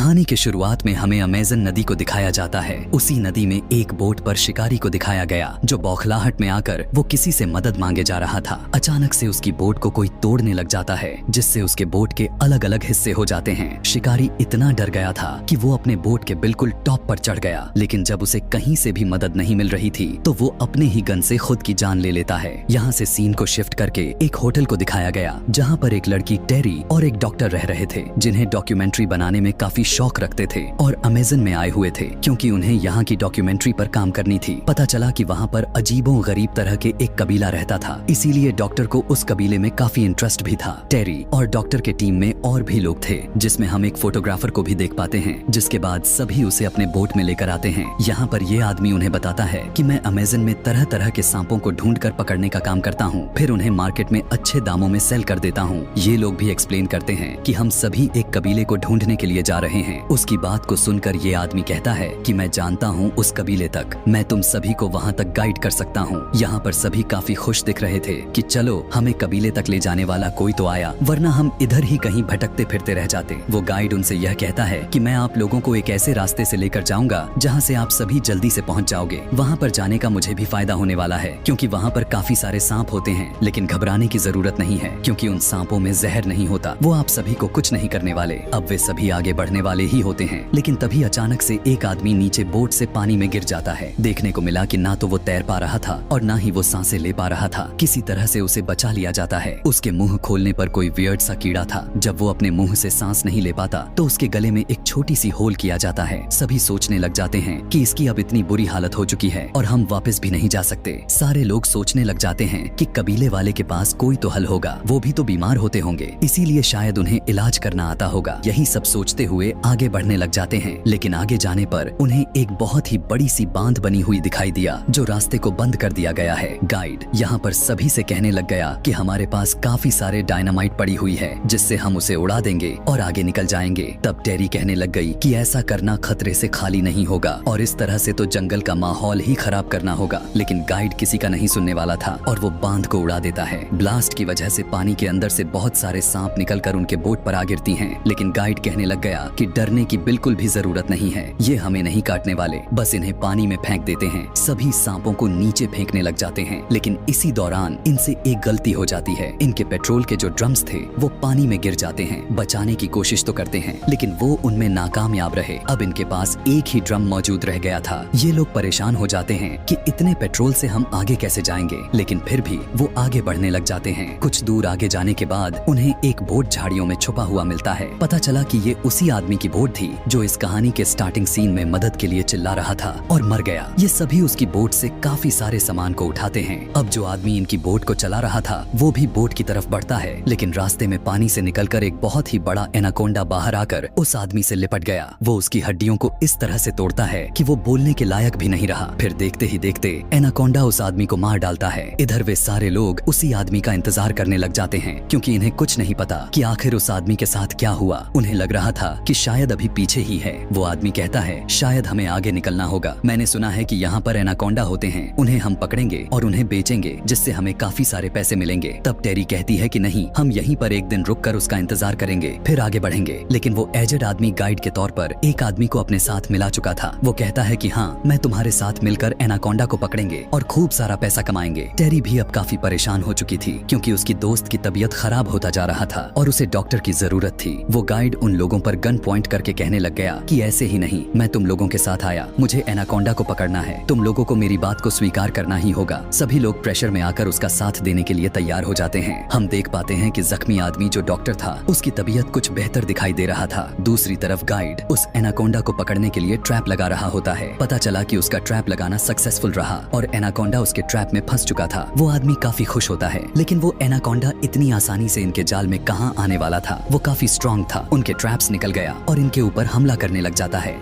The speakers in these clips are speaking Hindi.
कहानी की शुरुआत में हमें अमेज़न नदी को दिखाया जाता है। उसी नदी में एक बोट पर शिकारी को दिखाया गया जो बौखलाहट में आकर वो किसी से मदद मांगे जा रहा था। अचानक से उसकी बोट को कोई तोड़ने लग जाता है जिससे उसके बोट के अलग अलग हिस्से हो जाते हैं। शिकारी इतना डर गया था कि वो अपने बोट के बिल्कुल टॉप पर चढ़ गया, लेकिन जब उसे कहीं से भी मदद नहीं मिल रही थी तो वो अपने ही गन से खुद की जान ले लेता है। यहाँ से सीन को शिफ्ट करके एक होटल को दिखाया गया जहाँ पर एक लड़की टेरी और एक डॉक्टर रह रहे थे जिन्हें डॉक्यूमेंट्री बनाने में काफी शौक रखते थे और अमेज़न में आए हुए थे क्योंकि उन्हें यहाँ की डॉक्यूमेंट्री पर काम करनी थी। पता चला कि वहाँ पर अजीबों गरीब तरह के एक कबीला रहता था, इसीलिए डॉक्टर को उस कबीले में काफी इंटरेस्ट भी था। टेरी और डॉक्टर के टीम में और भी लोग थे जिसमें हम एक फोटोग्राफर को भी देख पाते हैं, जिसके बाद सभी उसे अपने बोट में लेकर आते हैं। यहाँ पर ये आदमी उन्हें बताता है कि मैं अमेज़न में तरह तरह के सांपों को ढूंढ कर पकड़ने का काम करता हूँ, फिर उन्हें मार्केट में अच्छे दामों में सेल कर देता हूँ। ये लोग भी एक्सप्लेन करते हैं कि हम सभी एक कबीले को ढूंढने के लिए जा रहे हैं। उसकी बात को सुनकर ये आदमी कहता है कि मैं जानता हूँ उस कबीले तक, मैं तुम सभी को वहाँ तक गाइड कर सकता हूँ। यहाँ पर सभी काफी खुश दिख रहे थे कि चलो हमें कबीले तक ले जाने वाला कोई तो आया, वरना हम इधर ही कहीं भटकते फिरते रह जाते। वो गाइड उनसे यह कहता है कि मैं आप लोगों को एक ऐसे रास्ते से लेकर जाऊंगा जहाँ से आप सभी जल्दी से पहुँच जाओगे। वहाँ पर जाने का मुझे भी फायदा होने वाला है क्योंकि वहाँ पर काफी सारे सांप होते हैं, लेकिन घबराने की जरूरत नहीं है क्योंकि उन सांपों में जहर नहीं होता, वो आप सभी को कुछ नहीं करने वाले। अब वे सभी आगे बढ़ने वाले ही होते हैं, लेकिन तभी अचानक से एक आदमी नीचे बोट से पानी में गिर जाता है। देखने को मिला कि ना तो वो तैर पा रहा था और ना ही वो सांसें ले पा रहा था। किसी तरह से उसे बचा लिया जाता है। उसके मुंह खोलने पर कोई वियर्ड सा कीड़ा था। जब वो अपने मुंह से सांस नहीं ले पाता तो उसके गले में एक छोटी सी होल किया जाता है। सभी सोचने लग जाते हैं कि इसकी अब इतनी बुरी हालत हो चुकी है और हम वापस भी नहीं जा सकते। सारे लोग सोचने लग जाते हैं कि कबीले वाले के पास कोई तो हल होगा, वो भी तो बीमार होते होंगे, इसीलिए शायद उन्हें इलाज करना आता होगा। यही सब सोचते हुए आगे बढ़ने लग जाते हैं, लेकिन आगे जाने पर उन्हें एक बहुत ही बड़ी सी बांध बनी हुई दिखाई दिया जो रास्ते को बंद कर दिया गया है। गाइड यहाँ पर सभी से कहने लग गया कि हमारे पास काफी सारे डायनामाइट पड़ी हुई है जिससे हम उसे उड़ा देंगे और आगे निकल जाएंगे। तब टेरी कहने लग गई कि ऐसा करना खतरे से खाली नहीं होगा और इस तरह से तो जंगल का माहौल ही खराब करना होगा, लेकिन गाइड किसी का नहीं सुनने वाला था और वो बांध को उड़ा देता है। ब्लास्ट की वजह से पानी के अंदर से बहुत सारे सांप निकलकर उनके बोट पर आ गिरती हैं, लेकिन गाइड कहने लग गया कि डरने की बिल्कुल भी जरूरत नहीं है, ये हमें नहीं काटने वाले, बस इन्हें पानी में फेंक देते हैं। सभी सांपों को नीचे फेंकने लग जाते हैं, लेकिन इसी दौरान इनसे एक गलती हो जाती है। इनके पेट्रोल के जो ड्रम्स थे वो पानी में गिर जाते हैं। बचाने की कोशिश तो करते हैं लेकिन वो उनमें नाकामयाब रहे। अब इनके पास एक ही ड्रम मौजूद रह गया था। ये लोग परेशान हो जाते हैं कि इतने पेट्रोल से हम आगे कैसे जाएंगे, लेकिन फिर भी वो आगे बढ़ने लग जाते हैं। कुछ दूर आगे जाने के बाद उन्हें एक बोट झाड़ियों में छुपा हुआ मिलता है। पता चला कि ये उसी आदमी की बोट थी जो इस कहानी के स्टार्टिंग सीन में मदद के लिए चिल्ला रहा था और मर गया। ये सभी उसकी बोट से काफी सारे सामान को उठाते हैं। अब जो आदमी इनकी बोट को चला रहा था वो भी बोट की तरफ बढ़ता है, लेकिन रास्ते में पानी से निकलकर एक बहुत ही बड़ा एनाकोंडा बाहर आकर उस आदमी से लिपट गया। वो उसकी हड्डियों को इस तरह से तोड़ता है कि वो बोलने के लायक भी नहीं रहा। फिर देखते ही देखते एनाकोंडा उस आदमी को मार डालता है। इधर वे सारे लोग उसी आदमी का इंतजार करने लग जाते हैं क्योंकि इन्हें कुछ नहीं पता कि आखिर उस आदमी के साथ क्या हुआ। उन्हें लग रहा था कि शायद अभी पीछे ही है। वो आदमी कहता है शायद हमें आगे निकलना होगा, मैंने सुना है कि यहाँ पर एनाकोंडा होते हैं, उन्हें हम पकड़ेंगे और उन्हें बेचेंगे जिससे हमें काफी सारे पैसे मिलेंगे। तब टेरी कहती है कि नहीं, हम यहीं पर एक दिन रुककर उसका इंतजार करेंगे फिर आगे बढ़ेंगे। लेकिन वो एजेड आदमी गाइड के तौर पर एक आदमी को अपने साथ मिला चुका था। वो कहता है कि हाँ, मैं तुम्हारे साथ मिलकर एनाकोंडा को पकड़ेंगे और खूब सारा पैसा कमाएंगे। टेरी भी अब काफी परेशान हो चुकी थी क्योंकि उसकी दोस्त की तबीयत खराब होता जा रहा था और उसे डॉक्टर की जरूरत थी। वो गाइड उन लोगों पर गन पॉइंट करके कहने लग गया कि ऐसे ही नहीं, मैं तुम लोगों के साथ आया, मुझे एनाकोंडा को पकड़ना है, तुम लोगों को मेरी बात को स्वीकार करना ही होगा। सभी लोग प्रेशर में आकर उसका साथ देने के लिए तैयार हो जाते हैं। हम देख पाते हैं कि जख्मी आदमी जो डॉक्टर था उसकी तबीयत कुछ बेहतर दिखाई दे रहा था। दूसरी तरफ गाइड उस एनाकोंडा को पकड़ने के लिए ट्रैप लगा रहा होता है। पता चला कि उसका ट्रैप लगाना सक्सेसफुल रहा और एनाकोंडा उसके ट्रैप में फंस चुका था। वो आदमी काफी खुश होता है, लेकिन वो एनाकोंडा इतनी आसानी से इनके जाल में कहाँ आने वाला था। वो काफी स्ट्रॉन्ग था, उनके ट्रैप्स निकल गया और इनके ऊपर हमला करने लग जाता है।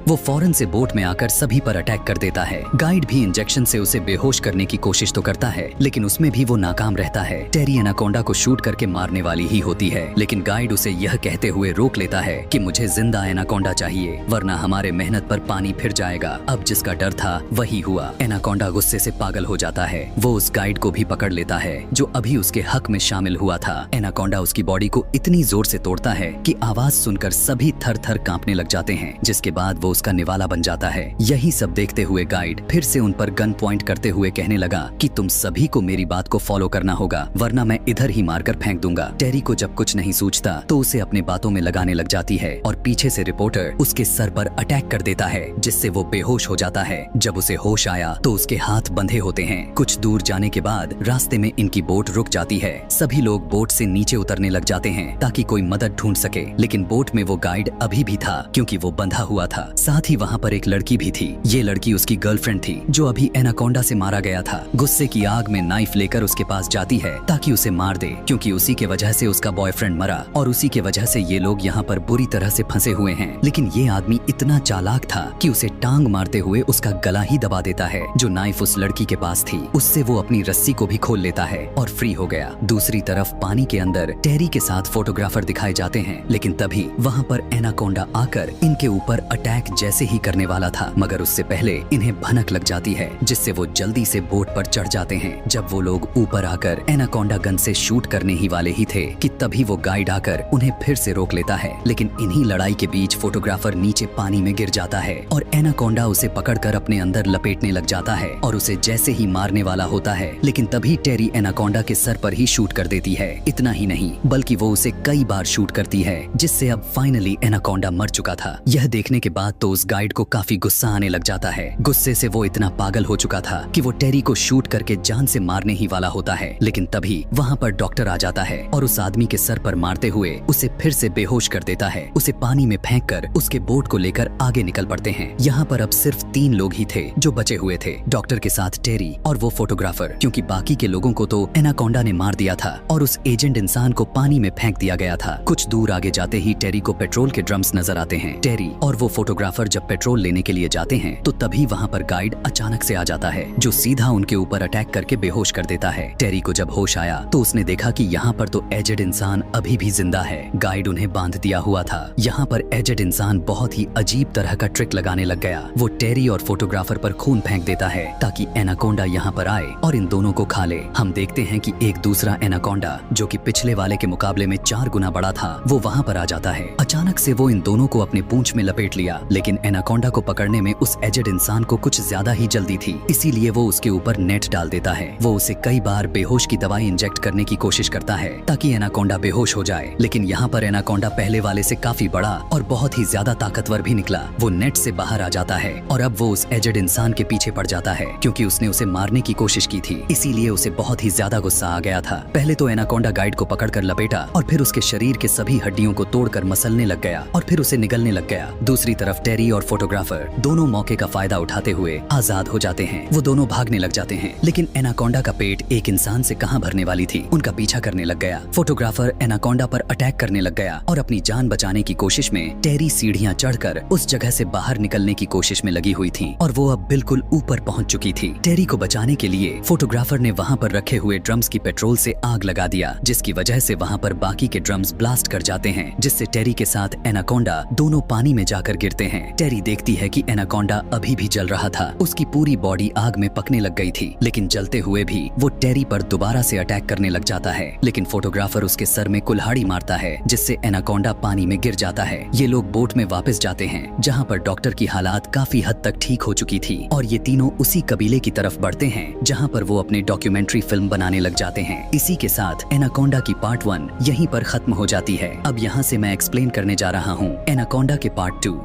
वो फौरन से बोट में आकर सभी पर अटैक कर देता है। गाइड भी इंजेक्शन से उसे बेहोश करने की कोशिश तो करता है, लेकिन उसमें भी वो नाकाम रहता है। टेरी एनाकोंडा को शूट करके मारने वाली ही होती है, लेकिन गाइड उसे यह कहते हुए रोक लेता है कि मुझे जिंदा एनाकोंडा चाहिए, वरना हमारे मेहनत पर पानी फिर जाएगा। अब जिसका डर था वही हुआ। एनाकोंडा गुस्से से पागल हो जाता है। वो उस गाइड को भी पकड़ लेता है जो अभी उसके हक में शामिल हुआ था। एनाकोंडा उसकी बॉडी को इतनी जोर से तोड़ता है कि आवाज सुनकर सभी थर थर कांपने लग जाते हैं, जिसके बाद वो उसका निवाला बन जाता है। यही सब देखते हुए गाइड फिर से उन पर गन पॉइंट करते हुए कहने लगा कि तुम सभी को मेरी बात को फॉलो करना होगा, वरना मैं इधर ही मारकर फेंक दूंगा। टेरी को जब कुछ नहीं सूझता तो उसे अपने बातों में लगाने लग जाती है और पीछे से रिपोर्टर उसके सर पर अटैक कर देता है, जिससे वो बेहोश हो जाता है। जब उसे होश आया तो उसके हाथ बंधे होते हैं। कुछ दूर जाने के बाद रास्ते में इनकी बोट रुक जाती है। सभी लोग बोट से नीचे उतरने लग जाते हैं ताकि कोई मदद ढूंढ सके, लेकिन बोट में वो गाइड अभी भी था क्योंकि वो बंधा हुआ था। साथ ही वहाँ पर एक लड़की भी थी। ये लड़की उसकी गर्लफ्रेंड थी जो अभी एनाकोंडा से मारा गया था। गुस्से की आग में नाइफ लेकर उसके पास जाती है ताकि उसे मार दे, क्योंकि उसी के वजह से उसका बॉयफ्रेंड मरा और उसी के वजह से ये लोग यहाँ पर बुरी तरह से फंसे हुए हैं। लेकिन ये आदमी इतना चालाक था कि उसे टांग मारते हुए उसका गला ही दबा देता है जो नाइफ उस लड़की के पास थी। उससे वो अपनी रस्सी को भी खोल लेता है और फ्री हो गया। दूसरी तरफ पानी के अंदर टेरी के साथ फोटोग्राफर दिखाए जाते हैं, लेकिन तभी वहाँ पर एनाकोंडा आकर इनके ऊपर अटैक जैसे ही करने वाला था, मगर उससे पहले इन्हें भनक लग जाती है, जिससे वो जल्दी से बोट पर चढ़ जाते हैं। जब वो लोग ऊपर आकर एनाकोंडा गन से शूट करने ही वाले ही थे कि तभी वो गाइड आकर उन्हें फिर से रोक लेता है, लेकिन इन्हीं लड़ाई के बीच फोटोग्राफर नीचे पानी में गिर जाता है और एनाकोंडा उसे पकड़कर अपने अंदर लपेटने लग जाता है और उसे जैसे ही मारने वाला होता है, लेकिन तभी टेरी एनाकोंडा के सर पर ही शूट कर देती है। इतना ही नहीं बल्कि वो उसे कई बार शूट करती है, जिससे अब फाइनली एनाकोंडा मर चुका था। यह देखने के बाद तो उस गाइड को काफी गुस्सा आने लग जाता है। गुस्से से वो इतना पागल हो चुका था कि वो टेरी को शूट करके जान से मारने ही वाला होता है, लेकिन तभी वहाँ पर डॉक्टर आ जाता है और उस आदमी के सर पर मारते हुए उसे फिर से बेहोश कर देता है। उसे पानी में फेंक कर उसके बोट को लेकर आगे निकल पड़ते हैं। यहाँ पर अब सिर्फ 3 लोग ही थे जो बचे हुए थे, डॉक्टर के साथ टेरी और वो फोटोग्राफर, क्योंकि बाकी के लोगों को तो एनाकोंडा ने मार दिया था और उस एजेंट इंसान को पानी में फेंक दिया गया था। कुछ दूर आगे जाते ही टेरी को पेट्रोल के ड्रम्स नजर आते हैं। टेरी और वो फोटोग्राफर जब पेट्रोल लेने के लिए जाते हैं तो तभी वहाँ पर गाइड अचानक से आ जाता है जो सीधा उनके ऊपर अटैक करके बेहोश कर देता है। टेरी को जब होश आया तो उसने देखा कि यहाँ पर तो एजेड इंसान अभी भी जिंदा है। गाइड उन्हें बांध दिया हुआ था। यहाँ पर एजेड इंसान बहुत ही अजीब तरह का ट्रिक लगाने लग गया। वो टेरी और फोटोग्राफर पर खून फेंक देता है ताकि एनाकोंडा यहाँ पर आए और इन दोनों को खा ले। हम देखते हैं कि एक दूसरा एनाकोंडा जो कि पिछले वाले के मुकाबले में 4 गुना बड़ा था, वो वहाँ पर आ जाता है। अचानक से वो इन दोनों को अपने पूंछ में लपेट लिया, लेकिन एनाकोंडा को पकड़ने में उस एजेड इंसान को कुछ ज्यादा ही जल्दी थी, इसीलिए वो उसके ऊपर नेट डाल देता है। वो उसे कई बार बेहोश की दवाई इंजेक्ट करने की कोशिश करता है ताकि एनाकोंडा बेहोश हो जाए, लेकिन यहाँ पर एनाकोंडा पहले वाले से काफी बड़ा और बहुत ही ज्यादा ताकतवर भी निकला। वो नेट से बाहर आ जाता है और अब वो उस एजेड इंसान के पीछे पड़ जाता है, क्योंकि उसने उसे मारने की कोशिश की थी, इसीलिए उसे बहुत ही ज्यादा गुस्सा आ गया था। पहले तो एनाकोंडा गाइड को पकड़कर लपेटा और फिर उसके शरीर के सभी हड्डियों को तोड़कर मसलने लग गया और फिर उसे निगलने लग गया। दूसरी तरफ टेरी और फोटोग्राफर दोनों मौके का फायदा उठाते हुए आजाद हो जाते हैं। वो दोनों भागने लग जाते हैं, लेकिन एनाकोंडा का पेट एक इंसान से कहां भरने वाली थी, उनका पीछा करने लग गया। फोटोग्राफर एनाकोंडा पर अटैक करने लग गया और अपनी जान बचाने की कोशिश में टेरी सीढ़ियां चढ़कर उस जगह से बाहर निकलने की कोशिश में लगी हुई थी और वो अब बिल्कुल ऊपर पहुंच चुकी थी। टेरी को बचाने के लिए फोटोग्राफर ने वहां पर रखे हुए ड्रम्स की पेट्रोल से आग लगा दिया, जिसकी वजह से वहां पर बाकी के ड्रम्स ब्लास्ट कर जाते हैं, जिससे टेरी के साथ एनाकोंडा दोनों पानी में जाकर गिरते हैं। टेरी देखती है कि एनाकोंडा अभी भी जल रहा था, उसकी पूरी बॉडी आग में पकने लग गई थी, लेकिन जलते हुए भी वो टेरी पर दोबारा से अटैक करने लग जाता है, लेकिन फोटोग्राफर उसके सर में कुल्हाड़ी मारता है, जिससे एनाकोंडा पानी में गिर जाता है। ये लोग बोट में वापस जाते हैं जहाँ पर डॉक्टर की हालात काफी हद तक ठीक हो चुकी थी और ये तीनों उसी कबीले की तरफ बढ़ते हैं जहाँ पर वो अपने डॉक्यूमेंट्री फिल्म बनाने लग जाते हैं। इसी के साथ एनाकोंडा की पार्ट 1 यहीं पर खत्म हो जाती है। अब यहाँ से मैं एक्सप्लेन करने जा रहा हूँ एनाकोंडा के पार्ट 2।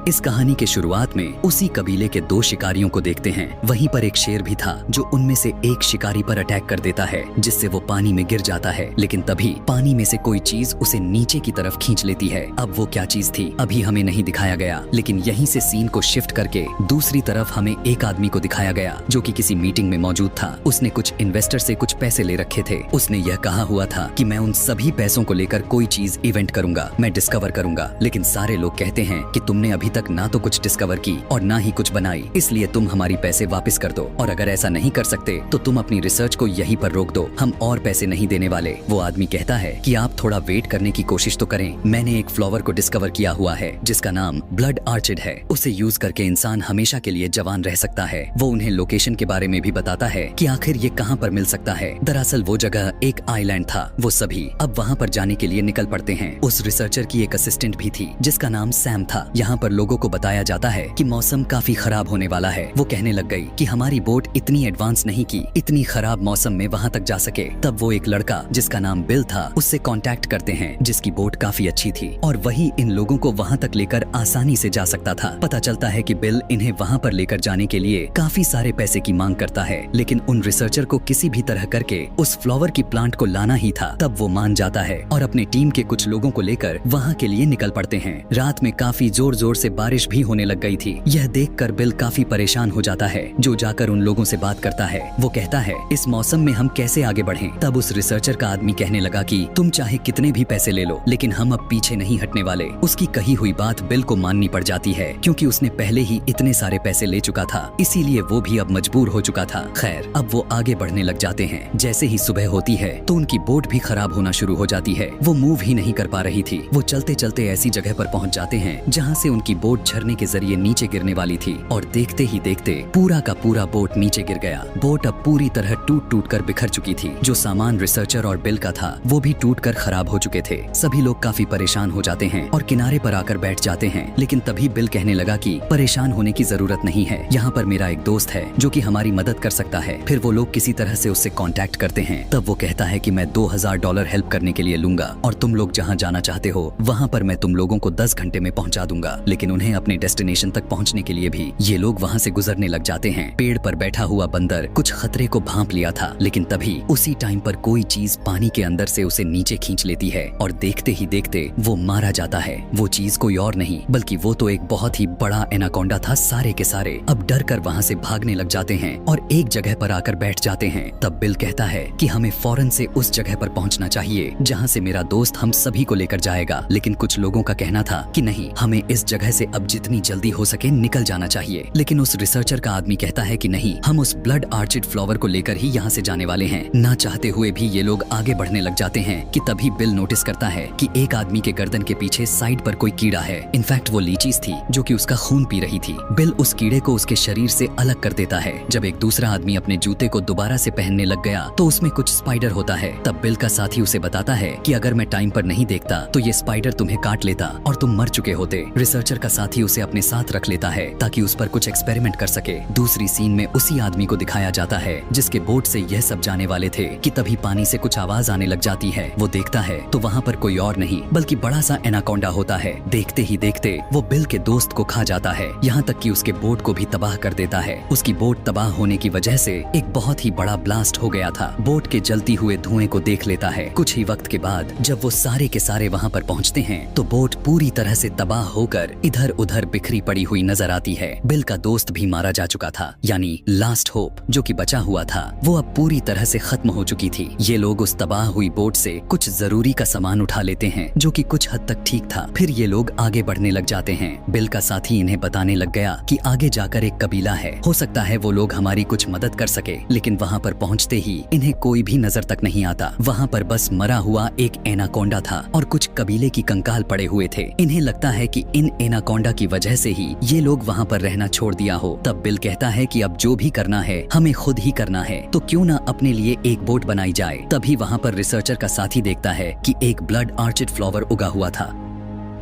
इस कहानी के शुरुआत में उसी कबीले के 2 शिकारियों को देखते हैं। वहीं पर एक शेर भी था जो उनमें से एक शिकारी पर अटैक कर देता है, जिससे वो पानी में गिर जाता है, लेकिन तभी पानी में से कोई चीज उसे नीचे की तरफ खींच लेती है। अब वो क्या चीज थी अभी हमें नहीं दिखाया गया, लेकिन यहीं से सीन को शिफ्ट करके दूसरी तरफ हमें एक आदमी को दिखाया गया जो कि किसी मीटिंग में मौजूद था। उसने कुछ इन्वेस्टर से कुछ पैसे ले रखे थे। उसने यह कहा हुआ था कि मैं उन सभी पैसों को लेकर कोई चीज इवेंट करूंगा, मैं डिस्कवर करूंगा, लेकिन सारे लोग कहते हैं कि तुमने अभी तक ना तो कुछ डिस्कवर की और ना ही कुछ बनाई, इसलिए तुम हमारी पैसे वापस कर दो, और अगर ऐसा नहीं कर सकते तो तुम अपनी रिसर्च को यहीं पर रोक दो, हम और पैसे नहीं देने वाले। वो आदमी कहता है कि आप थोड़ा वेट करने की कोशिश तो करें, मैंने एक फ्लावर को डिस्कवर किया हुआ है जिसका नाम ब्लड आर्चिड है। उसे यूज करके इंसान हमेशा के लिए जवान रह सकता है। वो उन्हें लोकेशन के बारे में भी बताता है कि आखिर ये कहाँ पर मिल सकता है। दरअसल वो जगह एक आइलैंड था। वो सभी अब वहाँ पर जाने के लिए निकल पड़ते हैं। उस रिसर्चर की एक असिस्टेंट भी थी जिसका नाम सैम था। यहाँ पर लोगों को बताया जाता है कि मौसम काफी खराब होने वाला है। वो कहने लग गई कि हमारी बोट इतनी एडवांस नहीं की इतनी खराब मौसम में वहाँ तक जा सके। तब वो एक लड़का जिसका नाम बिल था उससे कांटेक्ट करते हैं जिसकी बोट काफी अच्छी थी और वही इन लोगों को वहाँ तक लेकर आसानी से जा सकता था। पता चलता है कि बिल इन्हें वहाँ पर लेकर जाने के लिए काफी सारे पैसे की मांग करता है, लेकिन उन रिसर्चर को किसी भी तरह करके उस फ्लावर की प्लांट को लाना ही था। तब वो मान जाता है और अपनी टीम के कुछ लोगों को लेकर वहाँ के लिए निकल पड़ते हैं। रात में काफी जोर जोर से बारिश भी होने लग गई थी। यह देखकर बिल काफी परेशान हो जाता है, जो जाकर उन लोगों से बात करता है। वो कहता है इस मौसम में हम कैसे आगे बढ़ें। तब उस रिसर्चर का आदमी कहने लगा कि तुम चाहे कितने भी पैसे ले लो, लेकिन हम अब पीछे नहीं हटने वाले। उसकी कही हुई बात बिल को माननी पड़ जाती है क्योंकि उसने पहले ही इतने सारे पैसे ले चुका था, इसीलिए वो भी अब मजबूर हो चुका था। खैर अब वो आगे बढ़ने लग जाते हैं। जैसे ही सुबह होती है तो उनकी बोट भी खराब होना शुरू हो जाती है। वो मूव ही नहीं कर पा रही थी। वो चलते चलते ऐसी जगह पर पहुंच जाते हैं जहां से उनकी बोट झरने के जरिए नीचे गिरने वाली थी और देखते ही देखते पूरा का पूरा बोट नीचे गिर गया। बोट अब पूरी तरह टूट टूट कर बिखर चुकी थी। जो सामान रिसर्चर और बिल का था वो भी टूट कर खराब हो चुके थे। सभी लोग काफी परेशान हो जाते हैं और किनारे पर आकर बैठ जाते हैं, लेकिन तभी बिल कहने लगा कि परेशान होने की जरूरत नहीं है, यहाँ पर मेरा एक दोस्त है जो कि हमारी मदद कर सकता है। फिर वो लोग किसी तरह से उससे कांटेक्ट करते हैं। तब वो कहता है कि मैं $2000 हेल्प करने के लिए लूंगा और तुम लोग जहाँ जाना चाहते हो वहाँ पर मैं तुम लोगों को 10 घंटे में पहुँचा दूंगा। लेकिन उन्हें अपने डेस्टिनेशन तक पहुँचने के लिए भी ये लोग वहाँ से गुजरने लग जाते हैं। पेड़ पर बैठा हुआ बंदर कुछ खतरे को भांप लिया था, लेकिन तभी उसी टाइम पर कोई चीज पानी के अंदर से उसे नीचे खींच लेती है और देखते ही देखते वो मारा जाता है। वो चीज कोई और नहीं बल्कि वो तो एक बहुत ही बड़ा एनाकोंडा था। सारे के सारे अब डर कर वहाँ से भागने लग जाते हैं और एक जगह पर आकर बैठ जाते हैं। तब बिल कहता है कि हमें फौरन से उस जगह पर पहुँचना चाहिए जहाँ से मेरा दोस्त हम सभी को लेकर जाएगा। लेकिन कुछ लोगों का कहना था कि नहीं, हमें इस जगह से अब जितनी जल्दी हो सके निकल जाना चाहिए। लेकिन उस रिसर्चर का आदमी कहता है कि नहीं, हम उस ब्लड आर्चिड फ्लावर को लेकर ही यहाँ से जाने वाले हैं। ना चाहते हुए भी ये लोग आगे बढ़ने लग जाते हैं कि तभी बिल नोटिस करता है कि एक आदमी के गर्दन के पीछे साइड पर कोई कीड़ा है। इनफैक्ट वो लीचीज थी जो कि उसका खून पी रही थी। बिल उस कीड़े को उसके शरीर से अलग कर देता है। जब एक दूसरा आदमी अपने जूते को दोबारा से पहनने लग गया तो उसमें कुछ स्पाइडर होता है। तब बिल का साथी उसे बताता है कि अगर मैं टाइम पर नहीं देखता तो ये स्पाइडर तुम्हें काट लेता और तुम मर चुके होते। रिसर्चर का साथी उसे अपने साथ रख लेता है ताकि उस पर कुछ एक्सपेरिमेंट कर सके। दूसरी सीन में उसी आदमी को दिखाया जाता है जिसके बोट से यह सब जाने वाले थे कि तभी पानी से कुछ आवाज आने लग जाती है। वो देखता है तो वहाँ पर कोई और नहीं बल्कि बड़ा सा एनाकोंडा होता है। देखते ही देखते वो बिल के दोस्त को खा जाता है, यहाँ तक कि उसके बोट को भी तबाह कर देता है। उसकी बोट तबाह होने की वजह से एक बहुत ही बड़ा ब्लास्ट हो गया था। बोट के जलती हुए धुएं को देख लेता है। कुछ ही वक्त के बाद जब वो सारे के सारे वहाँ पर पहुँचते हैं तो बोट पूरी तरह से तबाह होकर इधर उधर बिखरी पड़ी हुई नजर आती है। बिल का दोस्त भी मारा जा चुका था, यानी लास्ट होप जो कि बचा हुआ था वो अब पूरी तरह से खत्म हो चुकी थी। ये लोग उस तबाह हुई बोट से कुछ जरूरी का सामान उठा लेते हैं जो कि कुछ हद तक ठीक था। फिर ये लोग आगे बढ़ने लग जाते हैं। बिल का साथी इन्हें बताने लग गया कि आगे जाकर एक कबीला है, हो सकता है वो लोग हमारी कुछ मदद कर सके। लेकिन वहाँ पर पहुँचते ही इन्हें कोई भी नजर तक नहीं आता। वहाँ पर बस मरा हुआ एक एनाकोंडा था और कुछ कबीले की कंकाल पड़े हुए थे। इन्हें लगता है कि इन एनाकोंडा की वजह से ही ये लोग वहाँ पर रहना छोड़ दिया हो। तब बिल कहता है कि अब जो भी करना है हमें खुद ही करना है, तो क्यों ना अपने लिए एक बोट बनाई जाए। तभी वहाँ पर रिसर्चर का साथी देखता है कि एक ब्लड आर्चिड फ्लावर उगा हुआ था।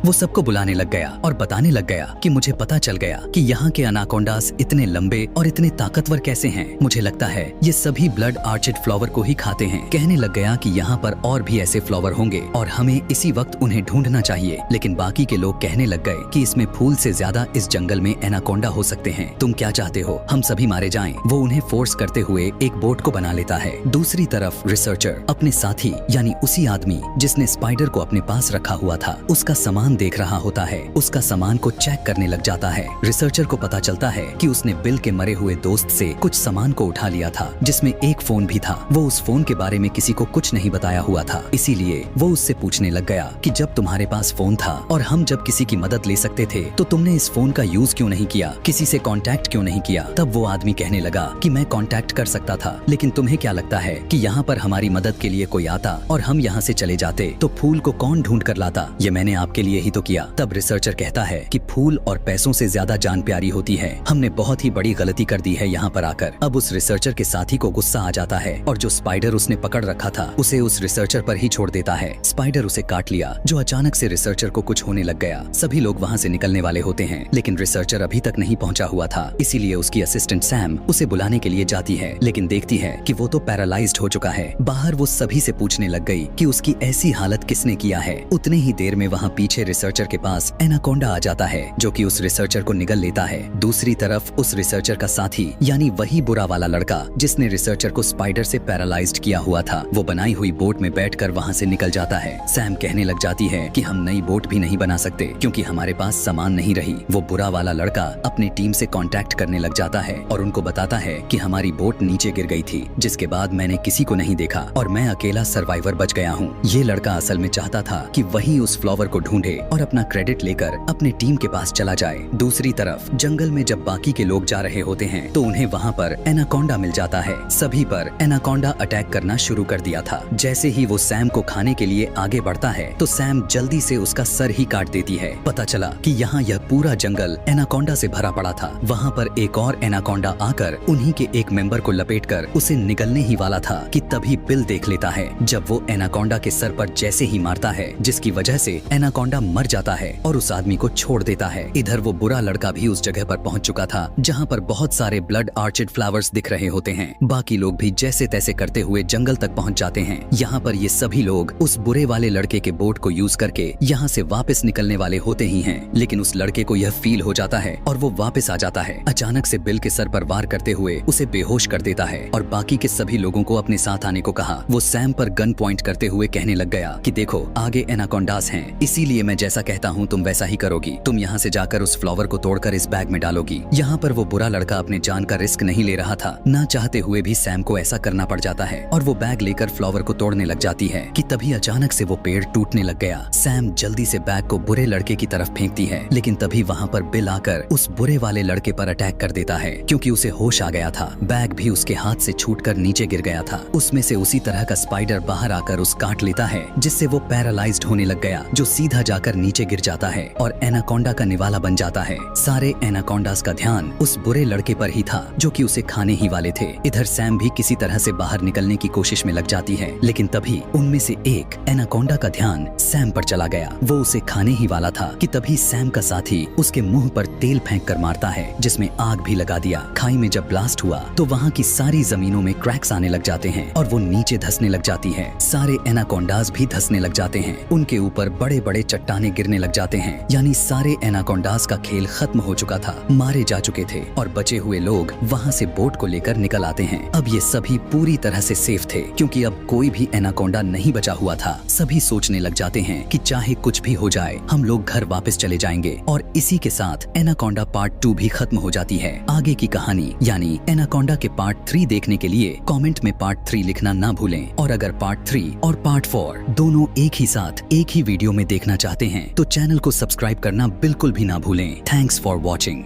वो सबको बुलाने लग गया और बताने लग गया कि मुझे पता चल गया कि यहाँ के अनाकोंडास इतने लंबे और इतने ताकतवर कैसे हैं। मुझे लगता है ये सभी ब्लड आर्चिड फ्लावर को ही खाते हैं। कहने लग गया कि यहाँ पर और भी ऐसे फ्लावर होंगे और हमें इसी वक्त उन्हें ढूंढना चाहिए। लेकिन बाकी के लोग कहने लग गए कि इसमें फूल से ज्यादा इस जंगल में एनाकोंडा हो सकते हैं। तुम क्या चाहते हो, हम सभी मारे जाएं। वो उन्हें फोर्स करते हुए एक बोट को बना लेता है। दूसरी तरफ रिसर्चर अपने साथी यानी उसी आदमी जिसने स्पाइडर को अपने पास रखा हुआ था उसका सामान सामान देख रहा होता है उसका सामान को चेक करने लग जाता है। रिसर्चर को पता चलता है कि उसने बिल के मरे हुए दोस्त से कुछ सामान को उठा लिया था जिसमें एक फोन भी था। वो उस फोन के बारे में किसी को कुछ नहीं बताया हुआ था, इसीलिए वो उससे पूछने लग गया कि जब तुम्हारे पास फोन था और हम जब किसी की मदद ले सकते थे तो तुमने इस फोन का यूज क्यों नहीं किया, किसी से कांटेक्ट क्यों नहीं किया। तब वो आदमी कहने लगा कि मैं कांटेक्ट कर सकता था, लेकिन तुम्हें क्या लगता है कि यहाँ पर हमारी मदद के लिए कोई आता और हम यहाँ से चले जाते तो फूल को कौन ढूंढ कर लाता, ये मैंने आपके लिए ही तो किया। तब रिसर्चर कहता है कि फूल और पैसों से ज्यादा जान प्यारी होती है, हमने बहुत ही बड़ी गलती कर दी है यहाँ पर आकर। अब उस रिसर्चर के साथी को गुस्सा आ जाता है और जो स्पाइडर उसने पकड़ रखा था उसे उस रिसर्चर पर ही छोड़ देता है। स्पाइडर उसे काट लिया जो अचानक से रिसर्चर को कुछ होने लग गया। सभी लोग वहाँ से निकलने वाले होते हैं, लेकिन रिसर्चर अभी तक नहीं पहुँचा हुआ था, इसीलिए उसकी असिस्टेंट सैम उसे बुलाने के लिए जाती है, लेकिन देखती है कि वो तो पैरालाइज्ड हो चुका है। बाहर वो सभी से पूछने लग गई कि उसकी ऐसी हालत किसने किया है। उतने ही देर में वहाँ पीछे रिसर्चर के पास एनाकोंडा आ जाता है जो कि उस रिसर्चर को निगल लेता है। दूसरी तरफ उस रिसर्चर का साथी यानी वही बुरा वाला लड़का जिसने रिसर्चर को स्पाइडर से पैरालाइज्ड किया हुआ था, वो बनाई हुई बोट में बैठकर वहाँ से निकल जाता है। सैम कहने लग जाती है कि हम नई बोट भी नहीं बना सकते क्योंकि हमारे पास सामान नहीं रही। वो बुरा वाला लड़का अपनी टीम से कांटेक्ट करने लग जाता है और उनको बताता है कि हमारी बोट नीचे गिर गई थी, जिसके बाद मैंने किसी को नहीं देखा और मैं अकेला सर्वाइवर बच गया हूँ। ये लड़का असल में चाहता था कि वही उस फ्लावर को ढूंढे और अपना क्रेडिट लेकर अपने टीम के पास चला जाए। दूसरी तरफ जंगल में जब बाकी के लोग जा रहे होते हैं तो उन्हें वहाँ पर एनाकोंडा मिल जाता है। सभी पर एनाकोंडा अटैक करना शुरू कर दिया था। जैसे ही वो सैम को खाने के लिए आगे बढ़ता है तो सैम जल्दी से उसका सर ही काट देती है। पता चला कि यहाँ यह पूरा जंगल एनाकोंडा से भरा पड़ा था। वहाँ पर एक और एनाकोंडा आकर उन्हीं के एक मेंबर को लपेटकर उसे निगलने ही वाला था कि तभी बिल देख लेता है जब वो एनाकोंडा के सर पर जैसे ही मारता है, जिसकी वजह से एनाकोंडा मर जाता है और उस आदमी को छोड़ देता है। इधर वो बुरा लड़का भी उस जगह पर पहुंच चुका था जहां पर बहुत सारे ब्लड आर्चिड फ्लावर्स दिख रहे होते हैं। बाकी लोग भी जैसे तैसे करते हुए जंगल तक पहुंच जाते हैं। यहाँ पर ये सभी लोग उस बुरे वाले लड़के के बोट को यूज करके यहाँ से वापस निकलने वाले होते ही हैं, लेकिन उस लड़के को यह फील हो जाता है और वो वापस आ जाता है। अचानक से बिल के सर पर वार करते हुए उसे बेहोश कर देता है और बाकी के सभी लोगों को अपने साथ आने को कहा। वो सैम पर गन पॉइंट करते हुए कहने लग गया कि देखो आगे एनाकोंडास हैं, इसीलिए मैं जैसा कहता हूँ तुम वैसा ही करोगी। तुम यहाँ से जाकर उस फ्लावर को तोड़कर इस बैग में डालोगी। यहाँ पर वो बुरा लड़का अपने जान का रिस्क नहीं ले रहा था, ना चाहते हुए भी सैम को ऐसा करना पड़ जाता है और वो बैग लेकर फ्लावर को तोड़ने लग जाती है कि तभी अचानक से वो पेड़ टूटने लग गया। सैम जल्दी से बैग को बुरे लड़के की तरफ फेंकती है, लेकिन तभी वहाँ पर बिल आकर उस बुरे वाले लड़के पर अटैक कर देता है क्योंकि उसे होश आ गया था। बैग भी उसके हाथ से छूटकर नीचे गिर गया था। उसमें से उसी तरह का स्पाइडर बाहर आकर उस काट लेता है जिससे वो पैरालाइज्ड होने लग गया, जो सीधा जाकर नीचे गिर जाता है और एनाकोंडा का निवाला बन जाता है। सारे एनाकोंडास का ध्यान उस बुरे लड़के पर ही था जो कि उसे खाने ही वाले थे। इधर सैम भी किसी तरह से बाहर निकलने की कोशिश में लग जाती है, लेकिन तभी उनमें से एक एनाकोंडा का ध्यान सैम पर चला गया। वो उसे खाने ही वाला था कि तभी सैम का साथी उसके मुंह पर तेल फेंक कर मारता है जिसमें आग भी लगा दिया। खाई में जब ब्लास्ट हुआ तो वहाँ की सारी जमीनों में क्रैक्स आने लग जाते हैं और वो नीचे धंसने लग जाती है। सारे एनाकोंडास भी धंसने लग जाते हैं, उनके ऊपर बड़े बड़े चट्टाने गिरने लग जाते हैं। यानी सारे एनाकोंडास का खेल खत्म हो चुका था, मारे जा चुके थे और बचे हुए लोग वहाँ से बोट को लेकर निकल आते हैं। अब ये सभी पूरी तरह से सेफ थे क्योंकि अब कोई भी एनाकोंडा नहीं बचा हुआ था। सभी सोचने लग जाते हैं कि चाहे कुछ भी हो जाए हम लोग घर वापस चले जाएंगे और इसी के साथ एनाकोंडा पार्ट 2 भी खत्म हो जाती है। आगे की कहानी यानी एनाकोंडा के पार्ट 3 देखने के लिए कमेंट में पार्ट 3 लिखना ना भूलें और अगर पार्ट 3 और पार्ट 4 दोनों एक ही साथ एक ही वीडियो में देखना चाहते हैं तो चैनल को सब्सक्राइब करना बिल्कुल भी ना भूलें। Thanks for watching.